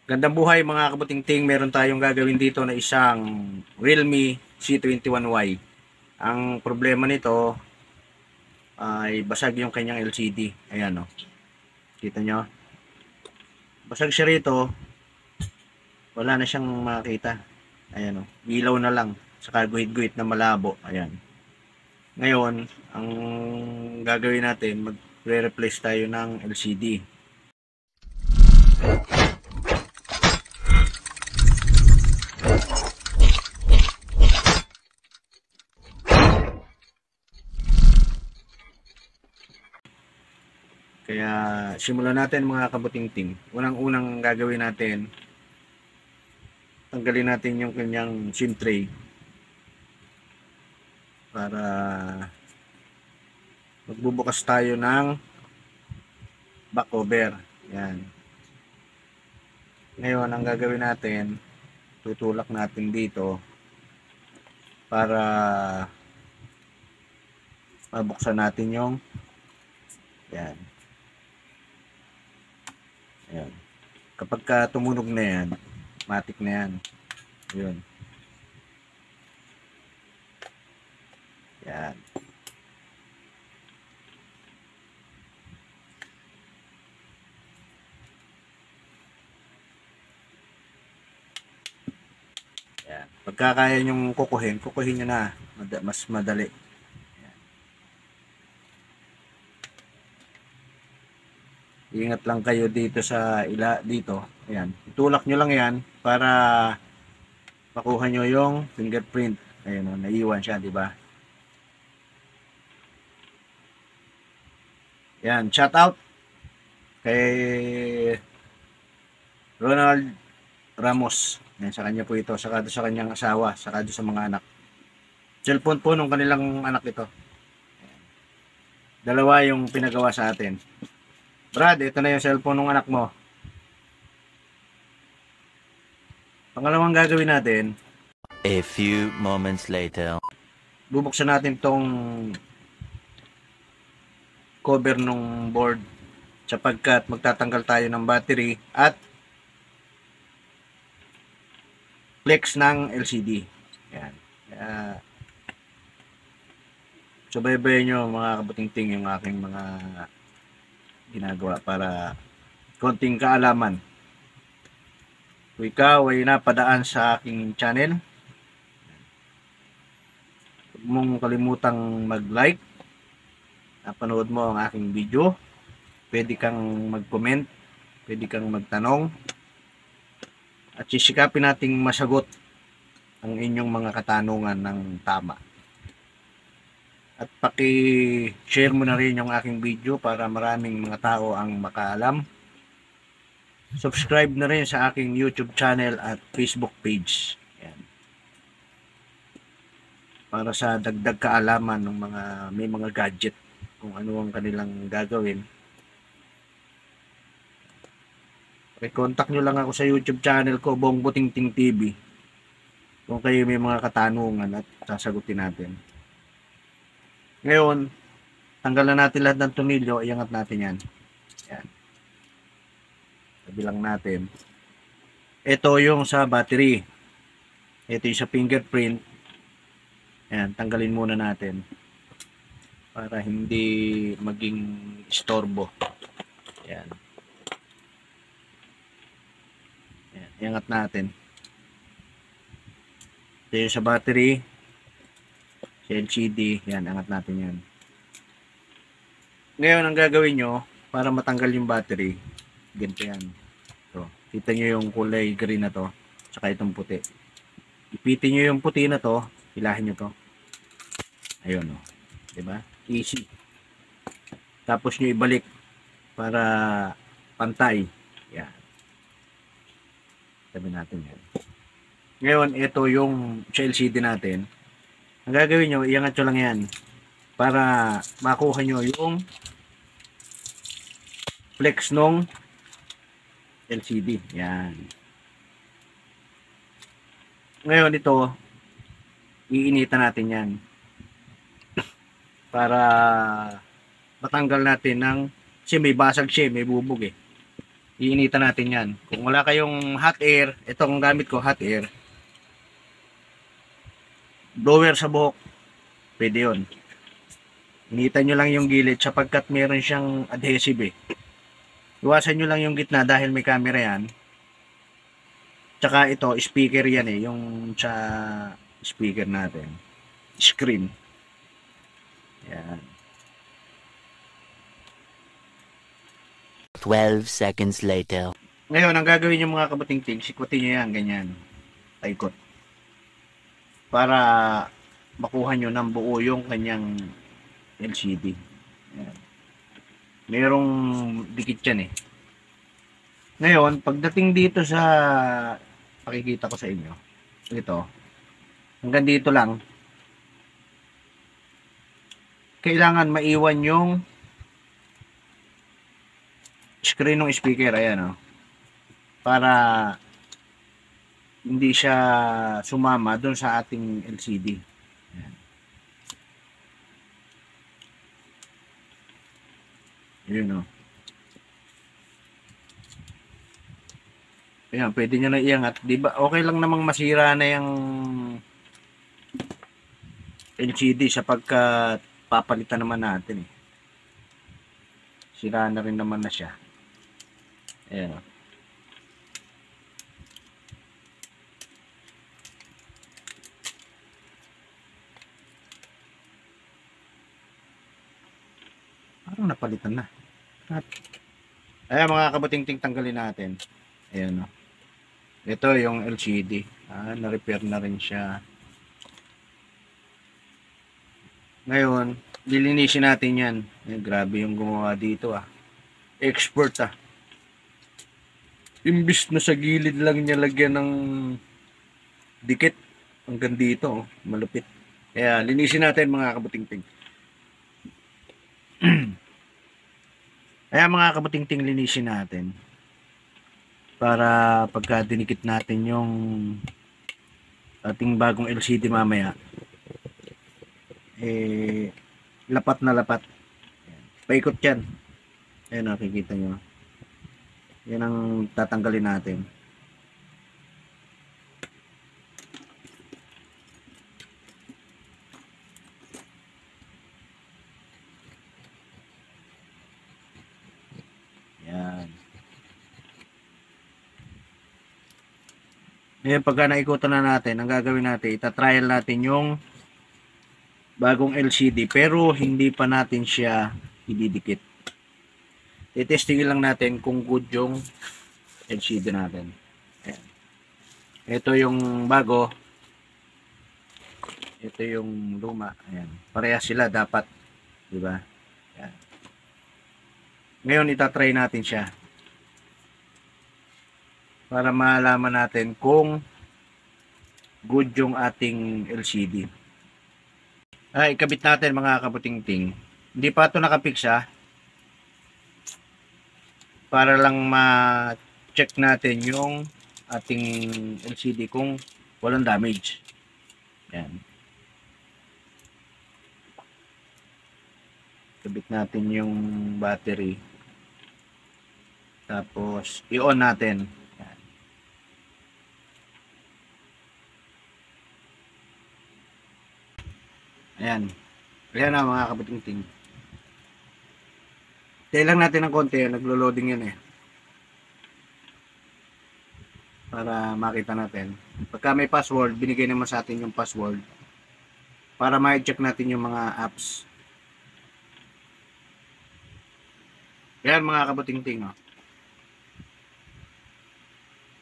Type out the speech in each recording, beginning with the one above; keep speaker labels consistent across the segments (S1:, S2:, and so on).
S1: Gandang buhay mga kabutingting, meron tayong gagawin dito na isang Realme C21Y. Ang problema nito ay basag yung kanyang LCD. Ayan o. Kita nyo? Basag siya rito. Wala na siyang makita. Ayan o. Ilaw na lang. Saka guhit-guhit na malabo. Ayan. Ngayon, ang gagawin natin, magre-replace tayo ng LCD. Kaya simulan natin mga kabutingting. Unang-unang gagawin natin, tanggalin natin yung kanyang SIM tray para magbubukas tayo ng back cover. Yan. Ngayon, ang gagawin natin, tutulak natin dito para mabuksan natin yung yan. Ayan. Kapag ka tumunog na yan, matik na yan. Yun. Yan. Yan. Pagka kaya nyong kukuhin nyo na. Mas madali. Ingat lang kayo dito sa dito. Ayan. Itulak nyo lang yan para makuha nyo yung fingerprint. Ayan o, naiwan siya, di ba? Yan, shout out kay Ronald Ramos. Yan, sa kanya po ito, saka sa kanyang asawa, saka sa mga anak. Cellphone po nung kanilang anak ito. Dalawa yung pinagawa sa atin. Brad, ito na yung cellphone ng anak mo. Pangalawang gagawin natin,
S2: a few moments later,
S1: bubuksan natin tong cover ng board sapagkat magtatanggal tayo ng battery at flex ng LCD. Yan. Subaybayan nyo mga kabutingting yung aking mga ginagawa para konting kaalaman. Kung ikaw ay napadaan sa aking channel, huwag mong kalimutang mag-like, napanood mo ang aking video, pwede kang mag-comment, pwede kang magtanong, at sisikapin nating masagot ang inyong mga katanungan ng tama. At paki-share mo na rin yung aking video para maraming mga tao ang makaalam. Subscribe na rin sa aking YouTube channel at Facebook page. Yan. Para sa dagdag kaalaman ng may mga gadget kung ano ang kanilang gagawin. I-contact nyo lang ako sa YouTube channel ko, Bong Butingting TV. Kung kayo may mga katanungan at sasagutin natin. Ngayon, tanggalan natin lahat ng tornilyo, iangat natin yan. Yan. Sabilang natin. Ito yung sa battery. Ito yung sa fingerprint. Yan, tanggalin muna natin. Para hindi maging istorbo. Yan. Yan, iangat natin. Ito yung sa battery. Sa LCD, yan, angat natin yan. Ngayon, ang gagawin nyo, para matanggal yung battery, ganito yan. So, kita nyo yung kulay green na to, saka itong puti. Ipitin nyo yung puti na to, hilahin nyo to. Ayun, o. Diba? Easy. Tapos nyo ibalik para pantay. Yan. Sabi natin yan. Ngayon, ito yung sa LCD natin. Ang gagawin nyo, iangat nyo lang yan para makuha nyo yung flex nung LCD. Yan. Ngayon ito, iinitan natin yan para matanggal natin ng, kasi may basag siya, may bubog eh. Iinitan natin yan. Kung wala kayong hot air, itong gamit ko hot air, blower sa buhok, pwede yun. Initan nyo lang yung gilid sapagkat meron siyang adhesive eh. Iwasan nyo lang yung gitna dahil may camera yan. Tsaka ito, speaker yan eh, yung sa speaker natin. Screen. Yan.
S2: 12 seconds later.
S1: Ngayon, ang gagawin nyo mga kabuting-ting, sikutin nyo yan, ganyan. Paikot. Para makuha nyo ng buo yung kanyang LCD. Yan. Merong dikit yan eh. Ngayon, pagdating dito sa pakikita ko sa inyo, ito, hanggang dito lang, kailangan maiwan yung screen ng speaker, ayan para hindi siya sumama doon sa ating LCD. Ayan. Yun Ayan, pwede nyo na iangat. Diba, okay lang namang masira na yung LCD sapagkat papalitan naman natin eh. Sira na rin naman na siya. Ayan. Parang napalitan na. Ayan mga kabuting-ting, tanggalin natin. Ayan Ito yung LCD. Na-repair na rin siya. Ngayon, lilinisin natin yan. Grabe yung gumawa dito Expert Imbis na sa gilid lang niya lagyan ng dikit. Hanggang dito malupit. Kaya linisin natin mga kabuting-ting. Kaya mga kabuting-ting, linisin natin. Para pagka dinikit natin yung ating bagong LCD mamaya, lapat na lapat. Paikot yan. Ayan nakikita nyo. Yan ang tatanggalin natin. Yan. Ngayon pagka naikutan na natin, ang gagawin natin, itatrial natin yung bagong LCD pero hindi pa natin siya ididikit. Titestingin lang natin kung good yung LCD natin. Ayan. Ito yung bago. Ito yung luma. Ayan. Parehas sila dapat. Diba? Ayan. Ngayon itatry natin siya. Para malaman natin kung good yung ating LCD. Ikabit natin mga kabuting-ting. Hindi pa ito nakapix para lang ma-check natin yung ating LCD kung walang damage. Yan. Kabit natin yung battery. Tapos i-on natin. Yan. Ayan. Ayan na mga kabuting-ting. Tayo lang natin ng konti, naglo-loading yan para makita natin. Pagka may password, binigay naman sa atin yung password para ma-check natin yung mga apps. Yan mga kabuting-ting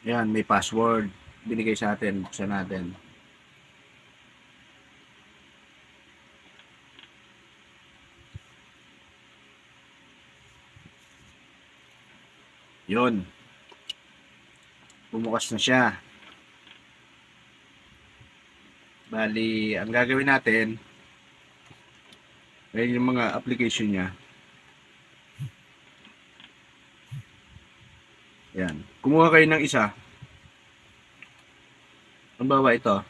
S1: Yan, may password binigay sa atin, buksan natin. Yun. Bumukas na siya. Bali, ang gagawin natin, ayun yung mga application niya. Yan. Kumuha kayo ng isa. Halimbawa ito.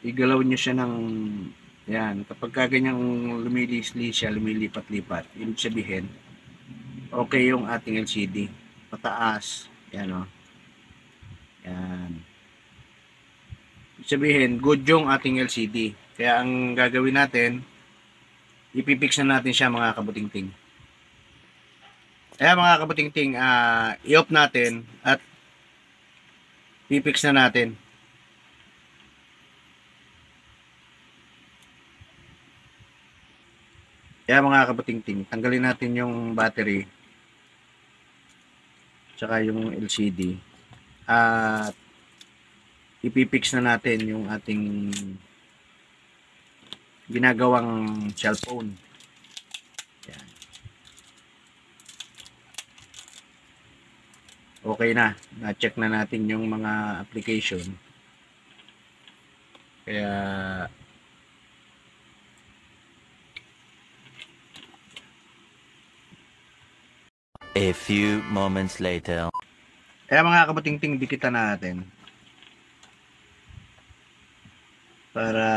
S1: Igalaw nyo siya ng yan. Kapag kaganyang lumilisli siya, lumilipat-lipat, ibig sabihin okay yung ating LCD. Pataas. Yan o. Yan. Ibig sabihin, good yung ating LCD. Kaya ang gagawin natin, ipipix na natin siya mga kabutingting. Kaya mga kabutingting, i-off natin at pipix na natin. Kaya mga kabutingting, tanggalin natin yung battery tsaka yung LCD at ipipix na natin yung ating ginagawang cellphone. Yan. Okay na. Na-check na natin yung mga application. Kaya
S2: A few moments later.
S1: mga kabutingting, dikitan natin para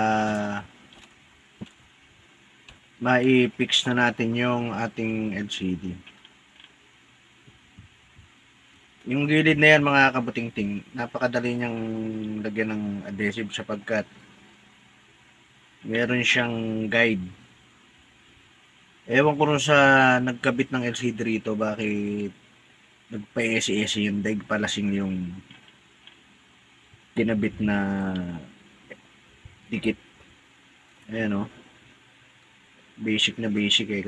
S1: mai-fix na natin yung ating LCD. Yung gilid na yan mga kabutingting, napakadali niyang lagyan ng adhesive sapagkat meron siyang guide. Ewan ko rin sa nagkabit ng LCD rito, bakit nagpa-esi-esi yung daig palasing yung kinabit na dikit. Ayan o. Basic na basic eh.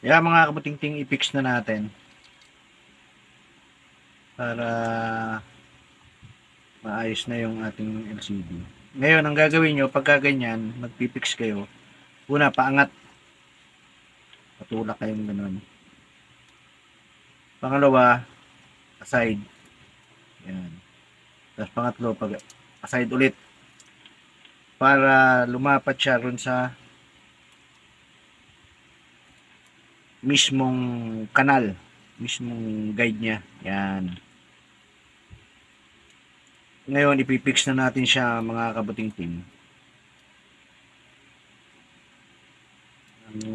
S1: Kaya mga kabutingting, i-fix na natin para maayos na yung ating LCD. Ngayon, ang gagawin nyo, pagka ganyan, magpipix kayo, una, paangat. Patulak kayong ganun. Pangalawa, aside. Yan. Tapos pangatlo, aside ulit. Para lumapat siya ron sa mismong kanal. Mismong guide niya. Yan. Ngayon, ipipix na natin siya mga kabutingting. Ang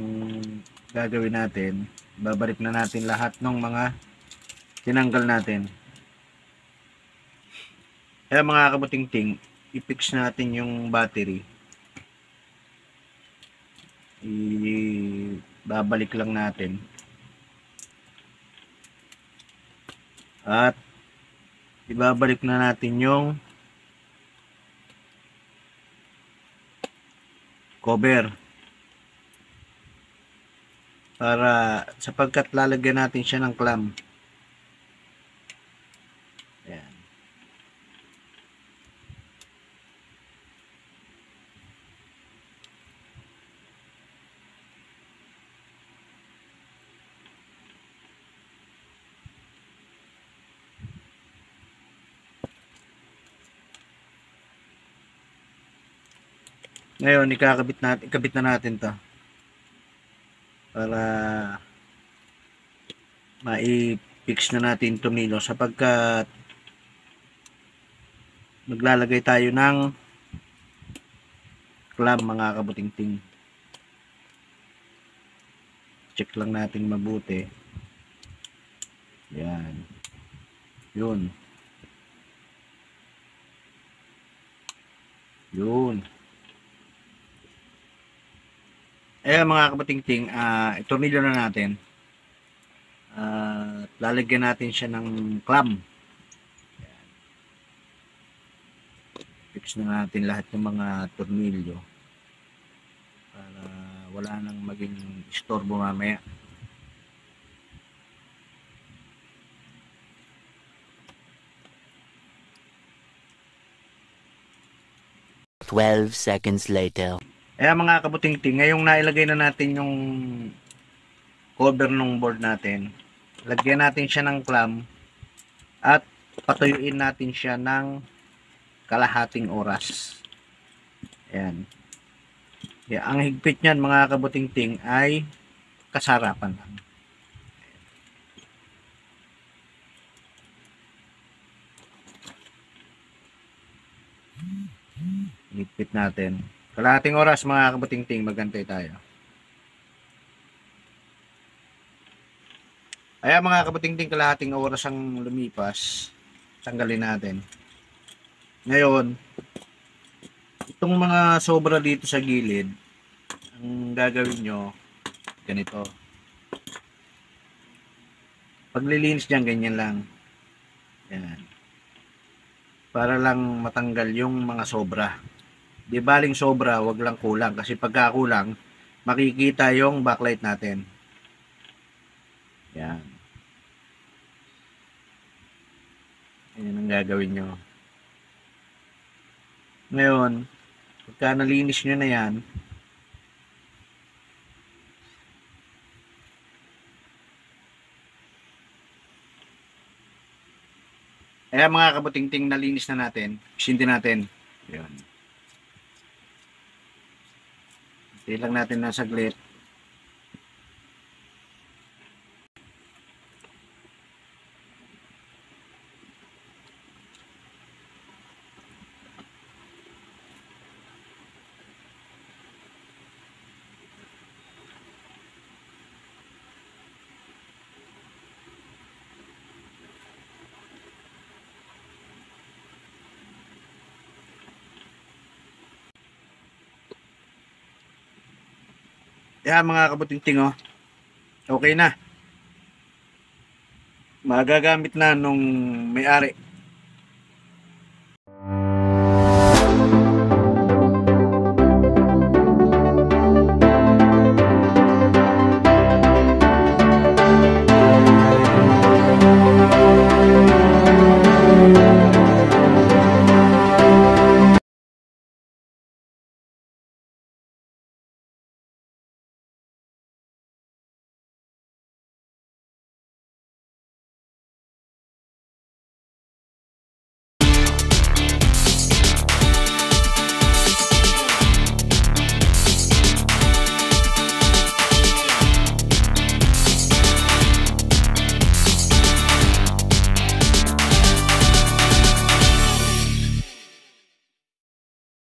S1: gagawin natin, babalik na natin lahat ng mga tinanggal natin. Kaya mga kabutingting, i-fix natin yung battery. Babalik lang natin. At ibabalik na natin yung cover. Para sapagkat lalagyan natin siya ng clamp. Ayan. Ngayon, ikabit na natin 'to. Para mai-fix na natin tornilyo sapagkat maglalagay tayo ng clamp mga kabutingting. Check lang natin mabuti. Yan. Yun. Yun. Mga kabutingting, itornilyo na natin. Lalagyan natin siya ng clamp. Fix na natin lahat ng mga tornilyo para wala nang maging istorbo mamaya.
S2: "12 seconds later."
S1: Mga kabutingting, ngayong nailagay na natin yung cover ng board natin, lagyan natin siya ng clamp at patuyuin natin siya ng kalahating oras. Ayan. Ang higpit niyan mga kabutingting ay kasarapan lang. Higpit natin. Kalahating oras mga kabutingting, magantay tayo. Kaya mga kabutingting, kalahating oras ang lumipas. Tanggalin natin. Ngayon, itong mga sobra dito sa gilid, ang gagawin nyo, ganito. Paglilinis dyan, ganyan lang. Yan. Para lang matanggal yung mga sobra. Di baling sobra, wag lang kulang. Kasi pagka kulang, makikita yung backlight natin. Yan. Yan ang gagawin nyo. Ngayon, pagka nalinis nyo na yan, kaya mga kabutingting, nalinis na natin, isinti natin. Yan. Hintay lang natin ng saglit. Kaya mga kabutingting, oh, okay na. Magagamit na nung may-ari.